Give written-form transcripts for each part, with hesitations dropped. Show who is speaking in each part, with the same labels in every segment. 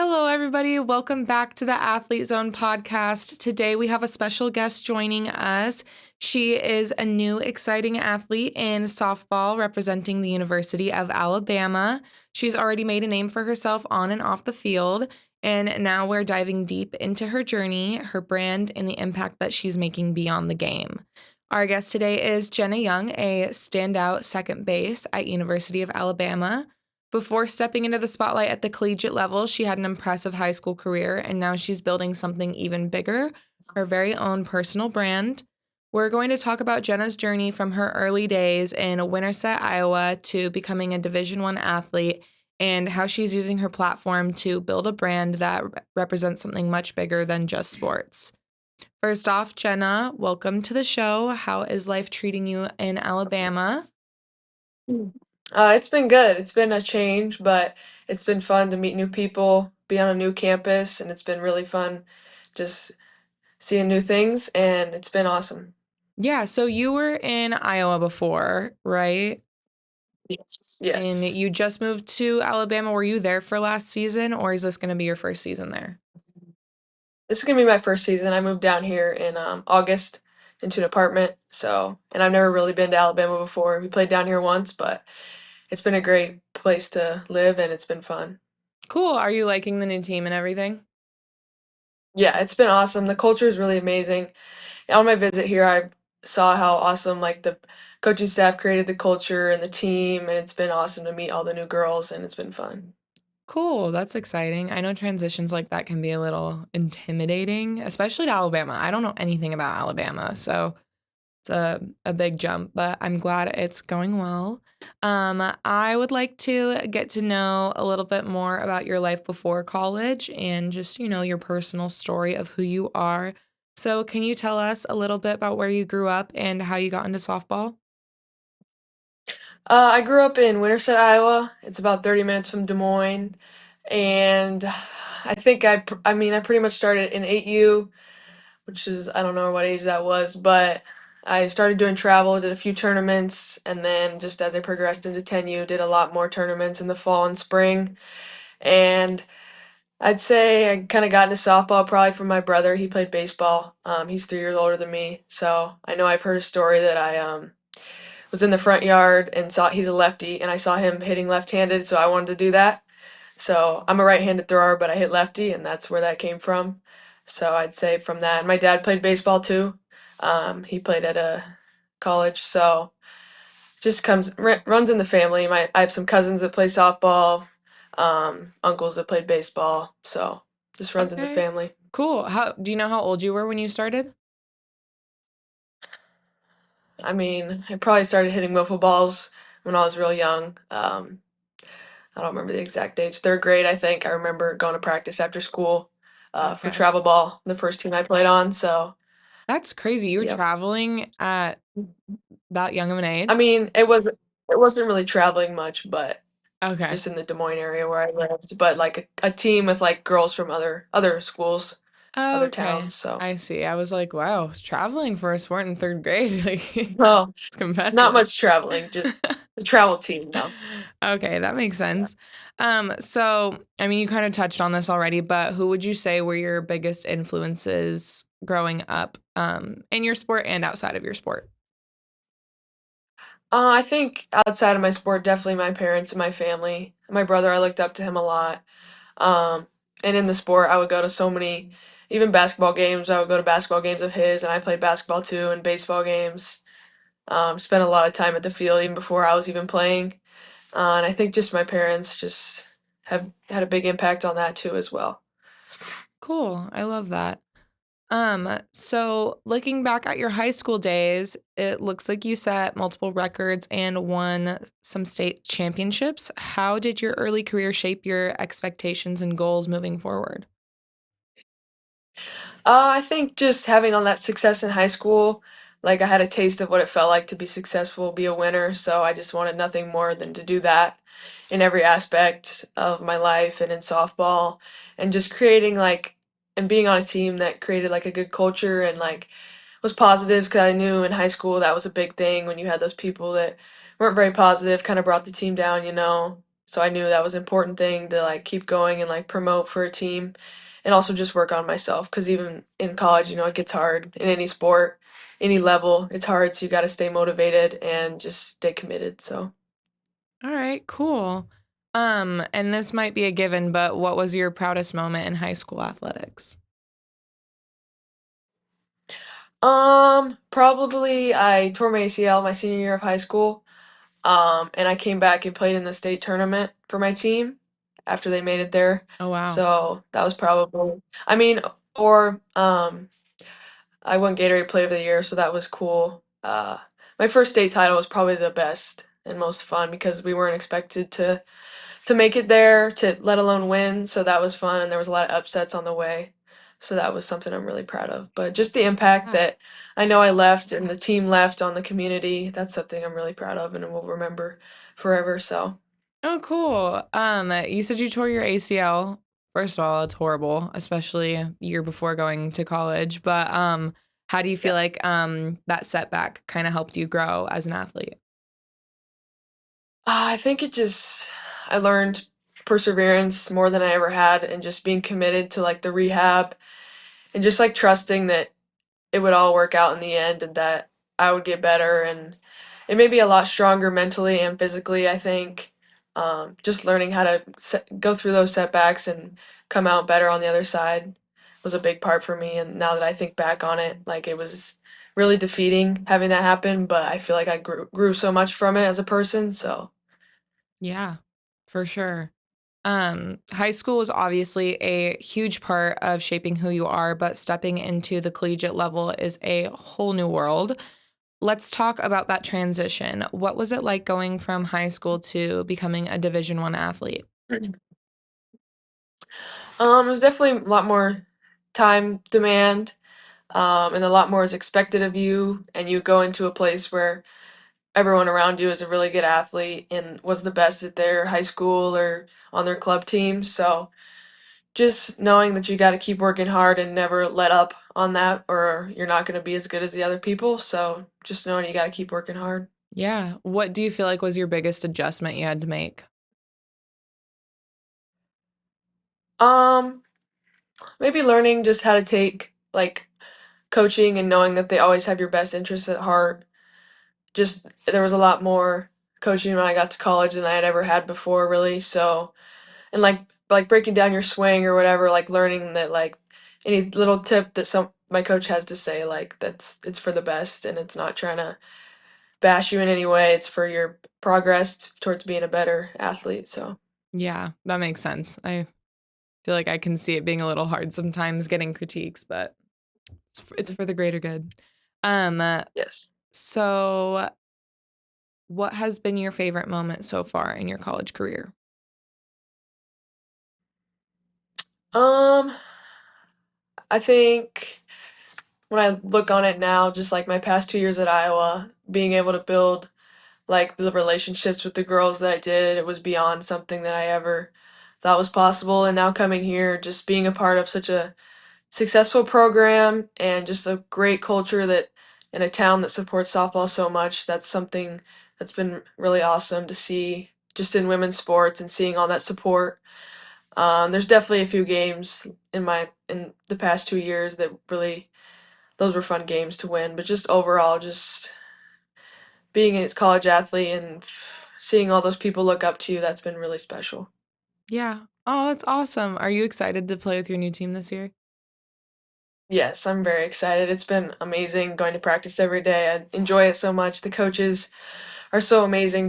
Speaker 1: Hello, everybody. Welcome back to the Athlete Zone podcast. Today, we have a special guest joining us. She is a new, exciting athlete in softball representing the University of Alabama. She's already made a name for herself on and off the field. And now we're diving deep into her journey, her brand, and the impact that she's making beyond the game. Our guest today is Jena Young, a standout second base at University of Alabama. Before stepping into the spotlight at the collegiate level, she had an impressive high school career, and now she's building something even bigger, her very own personal brand. We're going to talk about Jena's journey from her early days in Winterset, Iowa, to becoming a Division I athlete, and how she's using her platform to build a brand that represents something much bigger than just sports. First off, Jena, welcome to the show. How is life treating you in Alabama?
Speaker 2: It's been good. It's been a change, but it's been fun to meet new people, be on a new campus, and it's been really fun just seeing new things, and it's been awesome.
Speaker 1: Yeah, so you were in Iowa before, right?
Speaker 2: Yes.
Speaker 1: And
Speaker 2: Yes.
Speaker 1: you just moved to Alabama. Were you there for last season, or is this going to be your first season there?
Speaker 2: This is gonna be my first season. I moved down here in August into an apartment, and I've never really been to Alabama before. We played down here once, but it's been a great place to live, and it's been fun.
Speaker 1: Cool. Are you liking the new team and everything?
Speaker 2: Yeah, it's been awesome. The culture is really amazing. On my visit here, I saw how awesome like the coaching staff created the culture and the team, and it's been awesome to meet all the new girls, and it's been fun.
Speaker 1: Cool. That's exciting. I know transitions like that can be a little intimidating, especially to Alabama. I don't know anything about Alabama, so it's a big jump, but I'm glad it's going well. I would like to get to know a little bit more about your life before college and just, your personal story of who you are. So, can you tell us a little bit about where you grew up and how you got into softball?
Speaker 2: I grew up in Winterset, Iowa. It's about 30 minutes from Des Moines, and I pretty much started in 8U, which is I don't know what age that was, but I started doing travel, did a few tournaments, and then just as I progressed into 10U, did a lot more tournaments in the fall and spring, and I'd say I kind of got into softball probably from my brother. He played baseball. He's 3 years older than me, so I know I've heard a story that I was in the front yard and saw he's a lefty, and I saw him hitting left-handed, so I wanted to do that. So I'm a right-handed thrower, but I hit lefty, and that's where that came from. So I'd say from that. And my dad played baseball too. He played at a college, so just runs in the family. I have some cousins that play softball, uncles that played baseball, so just runs in the
Speaker 1: Okay.
Speaker 2: family.
Speaker 1: Cool. How do you know how old you were when you started?
Speaker 2: I mean, I probably started hitting wiffle balls when I was real young. I don't remember the exact age. Third grade, I think. I remember going to practice after school for
Speaker 1: Okay.
Speaker 2: travel ball, the first team I played on. So,
Speaker 1: That's crazy. You were
Speaker 2: yep.
Speaker 1: traveling at that young of an
Speaker 2: I
Speaker 1: age?
Speaker 2: mean, it wasn't really traveling much, but
Speaker 1: Okay.
Speaker 2: just in the Des Moines area where I lived. But like a team with like girls from other schools, other
Speaker 1: Okay.
Speaker 2: towns. So,
Speaker 1: I see. I was like, wow, traveling for a sport in third grade. Like,
Speaker 2: well,
Speaker 1: it's
Speaker 2: not
Speaker 1: competitive.
Speaker 2: much traveling, just the travel team though.
Speaker 1: Okay, that makes
Speaker 2: Yeah.
Speaker 1: sense. So I mean, you kind of touched on this already, but who would you say were your biggest influences growing up, in your sport and outside of your sport?
Speaker 2: I think outside of my sport, definitely my parents and my family. My brother, I looked up to him a lot. Um, and in the sport, I would go to so many, even basketball games. I would go to basketball games of his, and I played basketball too, and baseball games. Spent a lot of time at the field even before I was even playing. And I think just my parents just have had a big impact on that too as well.
Speaker 1: Cool. I love that. So looking back at your high school days, it looks like you set multiple records and won some state championships. How did your early career shape your expectations and goals moving forward?
Speaker 2: I think just having all that success in high school, like I had a taste of what it felt like to be successful, be a winner. So I just wanted nothing more than to do that in every aspect of my life and in softball and just creating like and being on a team that created like a good culture and like was positive because I knew in high school that was a big thing when you had those people that weren't very positive, kind of brought the team down. So I knew that was an important thing to like keep going and like promote for a team and also just work on myself because even in college, it gets hard in any sport, any level. It's hard, so you got to stay motivated and just stay committed. So,
Speaker 1: All right, cool. And this might be a given, but what was your proudest moment in high school athletics?
Speaker 2: probably I tore my ACL my senior year of high school. And I came back and played in the state tournament for my team after they made it there.
Speaker 1: Oh, wow.
Speaker 2: So that was probably, I mean, or I won Gatorade Player of the Year, so that was cool. My first state title was probably the best and most fun because we weren't expected to make it there, to let alone win. So that was fun, and there was a lot of upsets on the way. So that was something I'm really proud of. But just the impact
Speaker 1: Yeah.
Speaker 2: that I know I left and the team left on the community, that's something I'm really proud of and will remember forever. So
Speaker 1: Oh, cool. You said you tore your ACL. First of all, it's horrible, especially a year before going to college. But how do you
Speaker 2: yeah.
Speaker 1: feel like that setback kind of helped you grow as an athlete?
Speaker 2: I think I learned perseverance more than I ever had and just being committed to like the rehab and just like trusting that it would all work out in the end and that I would get better and it made me a lot stronger mentally and physically, I think. Just learning how to go through those setbacks and come out better on the other side was a big part for me. And now that I think back on it, like it was really defeating having that happen, but I feel like I grew so much from it as a person. So,
Speaker 1: Yeah, for sure. High school is obviously a huge part of shaping who you are, but stepping into the collegiate level is a whole new world. Let's talk about that transition. What was it like going from high school to becoming a Division One athlete?
Speaker 2: it was definitely a lot more time demand, and a lot more is expected of you, and you go into a place where everyone around you is a really good athlete and was the best at their high school or on their club team. So just knowing that you got to keep working hard and never let up on that, or you're not going to be as good as the other people. So just knowing you got to keep working hard.
Speaker 1: Yeah. What do you feel like was your biggest adjustment you had to make?
Speaker 2: Um, maybe learning just how to take like coaching and knowing that they always have your best interests at heart. Just there was a lot more coaching when I got to college than I had ever had before, really. So and like breaking down your swing or whatever, like learning that like any little tip that some my coach has to say, like it's for the best and it's not trying to bash you in any way. It's for your progress towards being a better athlete. So
Speaker 1: Yeah, that makes sense. I feel like I can see it being a little hard sometimes getting critiques, but it's for the greater good. Um, uh,
Speaker 2: yes.
Speaker 1: so what has been your favorite moment so far in your college career?
Speaker 2: Um, I think when I look on it now, just like my past 2 years at Iowa, being able to build like the relationships with the girls that I did, it was beyond something that I ever thought was possible. And now coming here, just being a part of such a successful program and just a great culture that in a town that supports softball so much, that's something that's been really awesome to see just in women's sports and seeing all that support. There's definitely a few games in the past 2 years that really those were fun games to win, but just overall, just being a college athlete and seeing all those people look up to you, that's been really special.
Speaker 1: Yeah. Oh, that's awesome. Are you excited to play with your new team this year?
Speaker 2: Yes, I'm very excited. It's been amazing going to practice every day. I enjoy it so much. The coaches are so amazing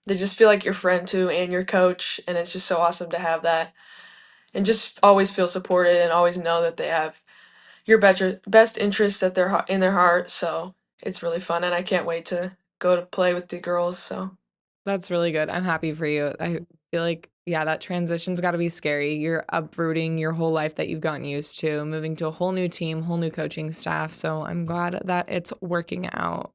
Speaker 2: they just feel like your friend too and your coach and it's just so awesome to have that and just always feel supported and always know that they have your best interests at in their heart. So it's really fun and I can't wait to go to play with the girls. So
Speaker 1: That's really good. I'm happy for you. I feel like, yeah, that transition's got to be scary. You're uprooting your whole life that you've gotten used to, moving to a whole new team, whole new coaching staff. So I'm glad that it's working out.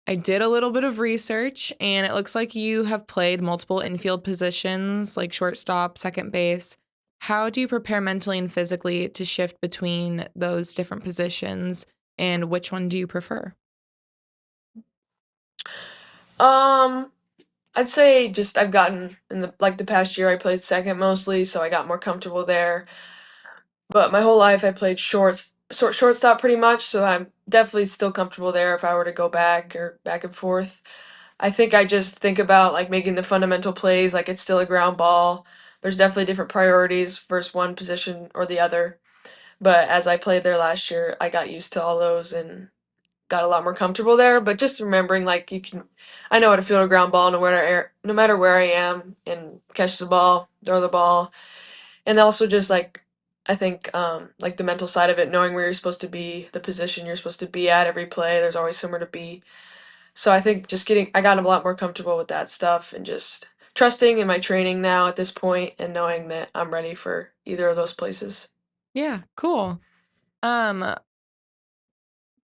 Speaker 1: I did a little bit of research and it looks like you have played multiple infield positions like shortstop, second base. How do you prepare mentally and physically to shift between those different positions and which one do you prefer?
Speaker 2: um I'd say just I've gotten in the past year I played second mostly, so I got more comfortable there. But my whole life I played shortstop pretty much, so I'm definitely still comfortable there if I were to go back or back and forth. I think I just think about like making the fundamental plays like it's still a ground ball. There's definitely different priorities versus one position or the other. But as I played there last year, I got used to all those and got a lot more comfortable there. But just remembering like I know how to field a ground ball no matter where I am and catch the ball, throw the ball, and also just like I think like the mental side of it, knowing where you're supposed to be, the position you're supposed to be at every play. There's always somewhere to be. So I think I got a lot more comfortable with that stuff and just trusting in my training now at this point and knowing that I'm ready for either of those places.
Speaker 1: Yeah, cool. Um,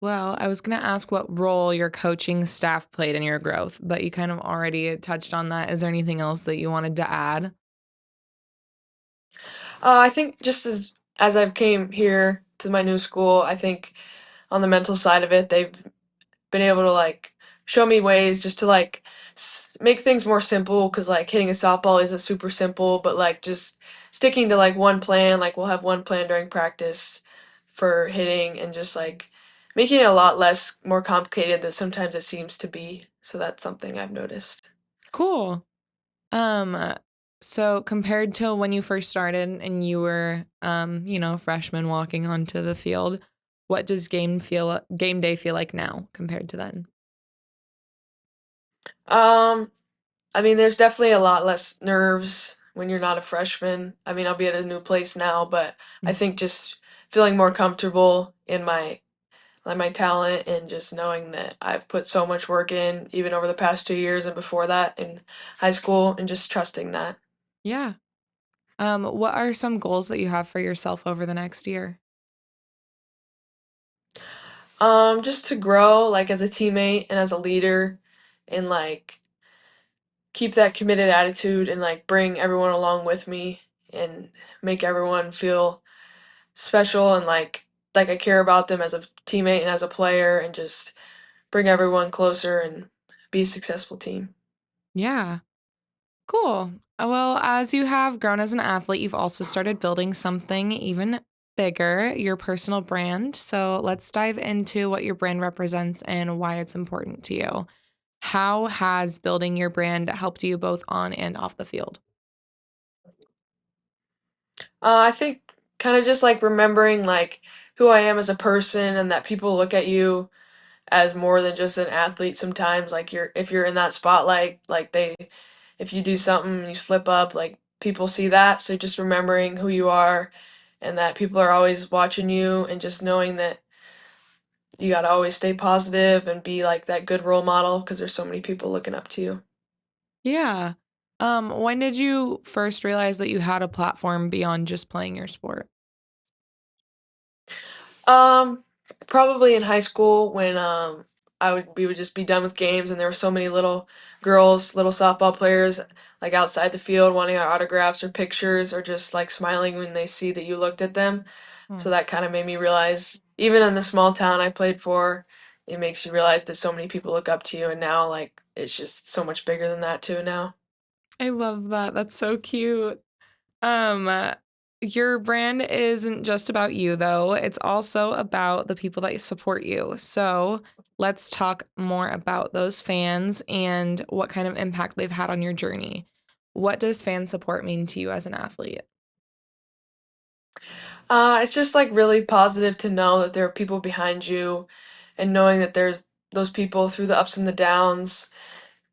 Speaker 1: well, I was going to ask what role your coaching staff played in your growth, but you kind of already touched on that. Is there anything else that you wanted to add?
Speaker 2: I think just as I've came here to my new school, I think on the mental side of it, they've been able to like show me ways just to like make things more simple because like hitting a softball isn't super simple, but like just sticking to like one plan, like we'll have one plan during practice for hitting and just like making it a lot less more complicated than sometimes it seems to be. So that's something I've noticed.
Speaker 1: Cool. Um, uh, so compared to when you first started and you were, a freshman walking onto the field, what does game day feel like now compared to then?
Speaker 2: Um, I mean, there's definitely a lot less nerves when you're not a freshman. I mean, I'll be at a new place now, but I
Speaker 1: Mm.
Speaker 2: think just feeling more comfortable in my talent and just knowing that I've put so much work in even over the past 2 years and before that in high school and just trusting that.
Speaker 1: Yeah. What are some goals that you have for yourself over the next year?
Speaker 2: Just to grow like as a teammate and as a leader and like keep that committed attitude and like bring everyone along with me and make everyone feel special and like I care about them as a teammate and as a player and just bring everyone closer and be a successful team.
Speaker 1: Yeah. Cool. Well, as you have grown as an athlete, you've also started building something even bigger, your personal brand. So let's dive into what your brand represents and why it's important to you. How has building your brand helped you both on and off the field?
Speaker 2: I think kind of just like remembering like who I am as a person and that people look at you as more than just an athlete sometimes like if you're in that spotlight like they if you do something and you slip up like people see that so just remembering who you are and that people are always watching you and just knowing that you got to always stay positive and be like that good role model because there's so many people looking up to you.
Speaker 1: Yeah. When did you first realize that you had a platform beyond just playing your sport?
Speaker 2: Um, Probably in high school when we would just be done with games and there were so many little girls, little softball players like outside the field wanting our autographs or pictures or just like smiling when they see that you looked at them. So
Speaker 1: Oh,
Speaker 2: that kind of made me realize even in the small town I played for, it makes you realize that so many people look up to you and now like it's just so much bigger than that too now.
Speaker 1: I love that. That's so cute. Um, uh, your brand isn't just about you, though. It's also about the people that support you. So let's talk more about those fans and what kind of impact they've had on your journey. What does fan support mean to you as an athlete?
Speaker 2: It's just like really positive to know that there are people behind you and knowing that there's those people through the ups and the downs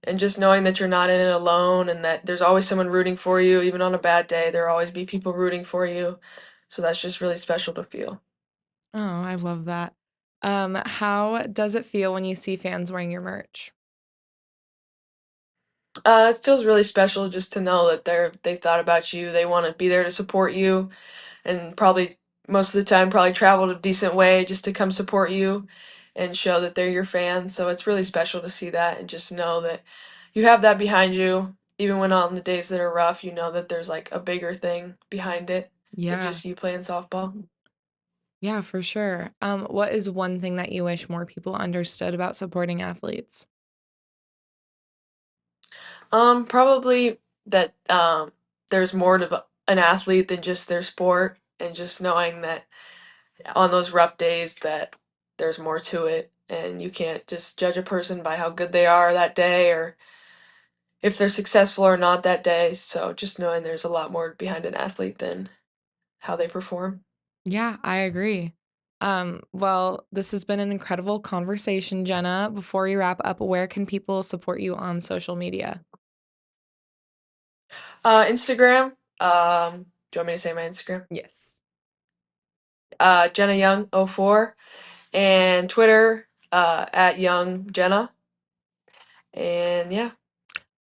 Speaker 2: and just knowing that you're not in it alone and that there's always someone rooting for you even on a bad day there'll always be people rooting for you so that's just really special to feel.
Speaker 1: Oh, I love that. How does it feel when you see fans wearing your merch?
Speaker 2: It feels really special just to know that they thought about you, they want to be there to support you and probably most of the time probably traveled a decent way just to come support you and show that they're your fans. So it's really special to see that and just know that you have that behind you. Even when on the days that are rough, you know that there's like a bigger thing behind it than
Speaker 1: Yeah,
Speaker 2: just you playing softball.
Speaker 1: yeah, for sure. What is one thing that you wish more people understood about supporting athletes?
Speaker 2: Probably that there's more to an athlete than just their sport, and just knowing that on those rough days that there's more to it, and you can't just judge a person by how good they are that day or if they're successful or not that day. So just knowing there's a lot more behind an athlete than how they perform.
Speaker 1: Yeah, I agree. Well, this has been an incredible conversation, Jenna. Before we wrap up, where can people support you on social media?
Speaker 2: Instagram. Do you want me to say my Instagram?
Speaker 1: Yes.
Speaker 2: Jena Young 04, and Twitter at Young Jenna. And yeah,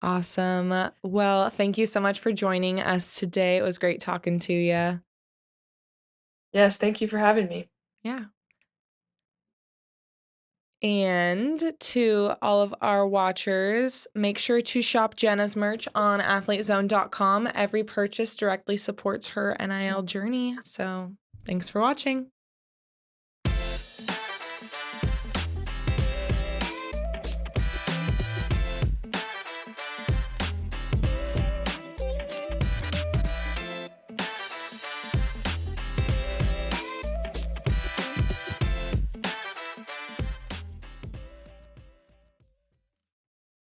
Speaker 1: Awesome. Well, thank you so much for joining us today. It was great talking to you.
Speaker 2: yes, thank you for having me.
Speaker 1: Yeah. And to all of our watchers, make sure to shop Jenna's merch on athletezone.com. Every purchase directly supports her NIL journey. So thanks for watching.